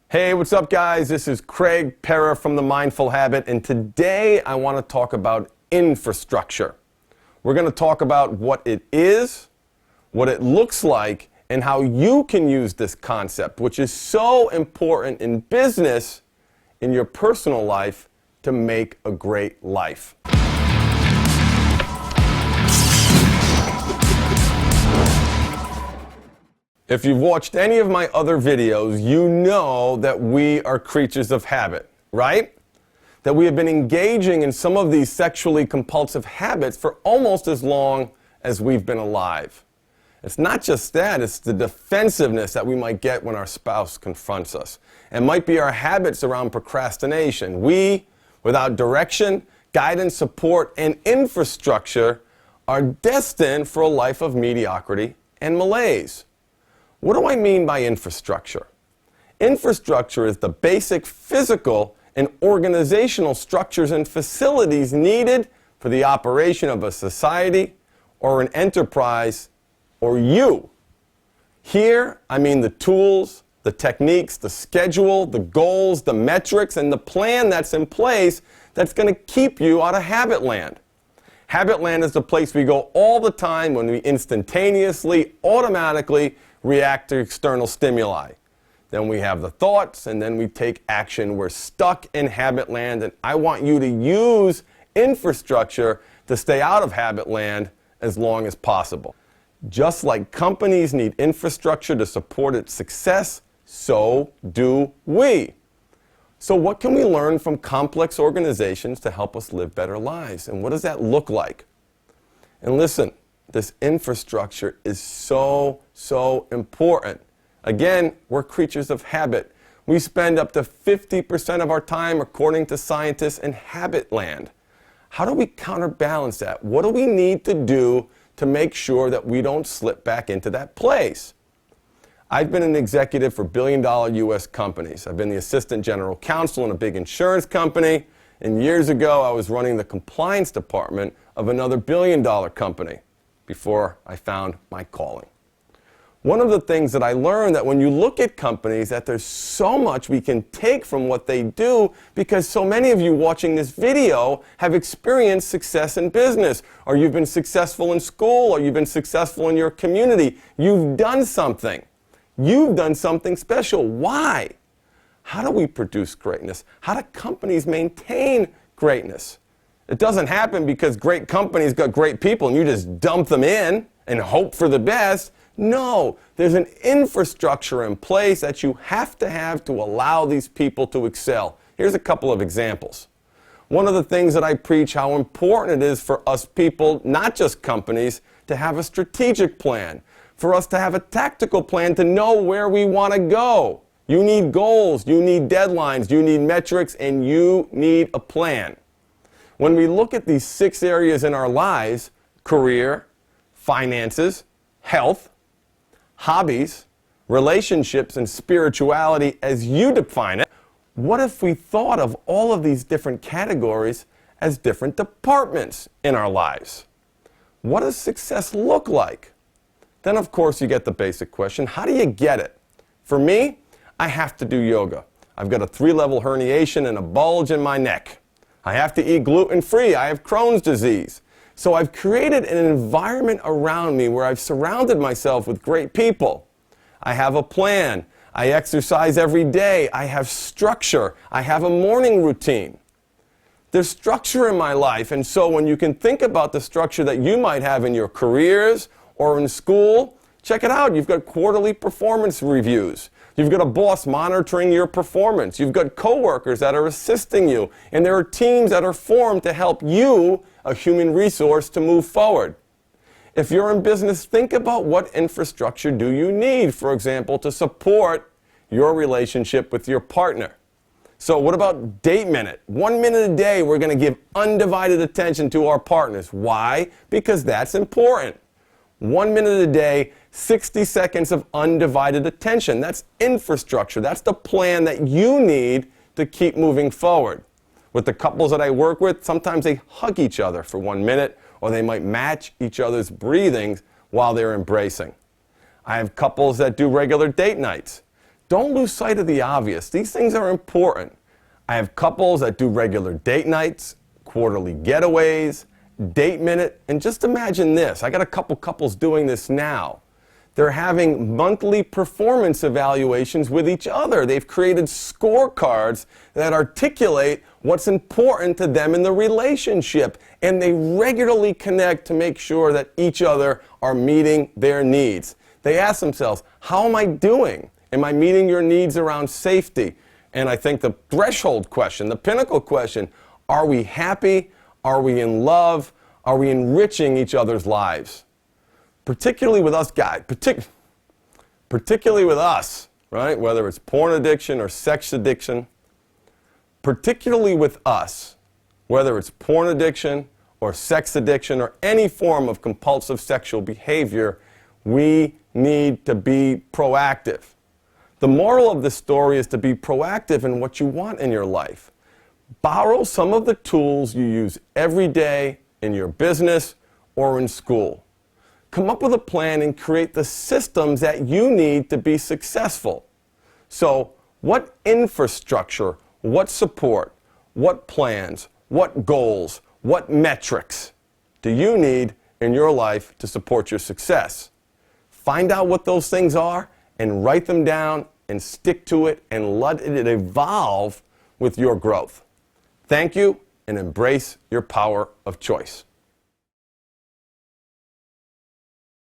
Hey, what's up guys? This is Craig Pera from The Mindful Habit, and today I want to talk about infrastructure. We're going to talk about what it is, what it looks like, and how you can use this concept, which is so important in business, in your personal life, to make a great life. If you've watched any of my other videos, you know that we are creatures of habit, right? That we have been engaging in some of these sexually compulsive habits for almost as long as we've been alive. It's not just that, it's the defensiveness that we might get when our spouse confronts us. It might be our habits around procrastination. We, without direction, guidance, support, and infrastructure, are destined for a life of mediocrity and malaise. What do I mean by infrastructure? Infrastructure is the basic physical and organizational structures and facilities needed for the operation of a society or an enterprise or you. Here, I mean the tools, the techniques, the schedule, the goals, the metrics, and the plan that's in place that's going to keep you out of habit land. Habit land is the place we go all the time when we instantaneously, automatically react to external stimuli. Then we have the thoughts, and then we take action. We're stuck in habit land, and I want you to use infrastructure to stay out of habit land as long as possible. Just like companies need infrastructure to support its success, so do we. So what can we learn from complex organizations to help us live better lives? And what does that look like? And listen, this infrastructure is so important. Again, we're creatures of habit. We spend up to 50% of our time, according to scientists, in habit land. How do we counterbalance that? What do we need to do to make sure that we don't slip back into that place? I've been an executive for billion-dollar U.S. companies. I've been the assistant general counsel in a big insurance company, and years ago I was running the compliance department of another billion-dollar company before I found my calling. One of the things that I learned that when you look at companies, that there's so much we can take from what they do, because so many of you watching this video have experienced success in business, or you've been successful in school, or you've been successful in your community. You've done something. You've done something special. Why? How do we produce greatness? How do companies maintain greatness? It doesn't happen because great companies got great people and you just dump them in and hope for the best. No, there's an infrastructure in place that you have to allow these people to excel. Here's a couple of examples. One of the things that I preach, how important it is for us people, not just companies, to have a strategic plan, for us to have a tactical plan to know where we want to go. You need goals, you need deadlines, you need metrics, and you need a plan. When we look at these 6 areas in our lives, career, finances, health, hobbies, relationships, and spirituality as you define it, what if we thought of all of these different categories as different departments in our lives? What does success look like? Then, of course, you get the basic question, how do you get it? For me, I have to do yoga. I've got a 3-level herniation and a bulge in my neck. I have to eat gluten-free. I have Crohn's disease. So I've created an environment around me where I've surrounded myself with great people. I have a plan. I exercise every day. I have structure. I have a morning routine. There's structure in my life, and so when you can think about the structure that you might have in your careers or in school, check it out. You've got quarterly performance reviews. You've got a boss monitoring your performance. You've got coworkers that are assisting you. And there are teams that are formed to help you, a human resource, to move forward. If you're in business, think about what infrastructure do you need, for example, to support your relationship with your partner. So what about date minute? 1 minute a day, we're going to give undivided attention to our partners. Why? Because that's important. 1 minute a day, 60 seconds of undivided attention. That's infrastructure. That's the plan that you need to keep moving forward. With the couples that I work with, sometimes they hug each other for 1 minute, or they might match each other's breathing while they're embracing. I have couples that do regular date nights. Don't lose sight of the obvious. These things are important. I have couples that do regular date nights, quarterly getaways, date minute, and just imagine this. I got a couple couples doing this now. They're having monthly performance evaluations with each other. They've created scorecards that articulate what's important to them in the relationship, and they regularly connect to make sure that each other are meeting their needs. They ask themselves, how am I doing? Am I meeting your needs around safety? And I think the threshold question, the pinnacle question, are we happy? Are we in love? Are we enriching each other's lives? Particularly with us guys, particularly with us, right? Whether it's porn addiction or sex addiction, particularly with us, whether it's porn addiction or sex addiction or any form of compulsive sexual behavior, we need to be proactive. The moral of the story is to be proactive in what you want in your life. Borrow some of the tools you use every day in your business or in school. Come up with a plan and create the systems that you need to be successful. So, what infrastructure, what support, what plans, what goals, what metrics do you need in your life to support your success? Find out what those things are and write them down and stick to it and let it evolve with your growth. Thank you, and embrace your power of choice.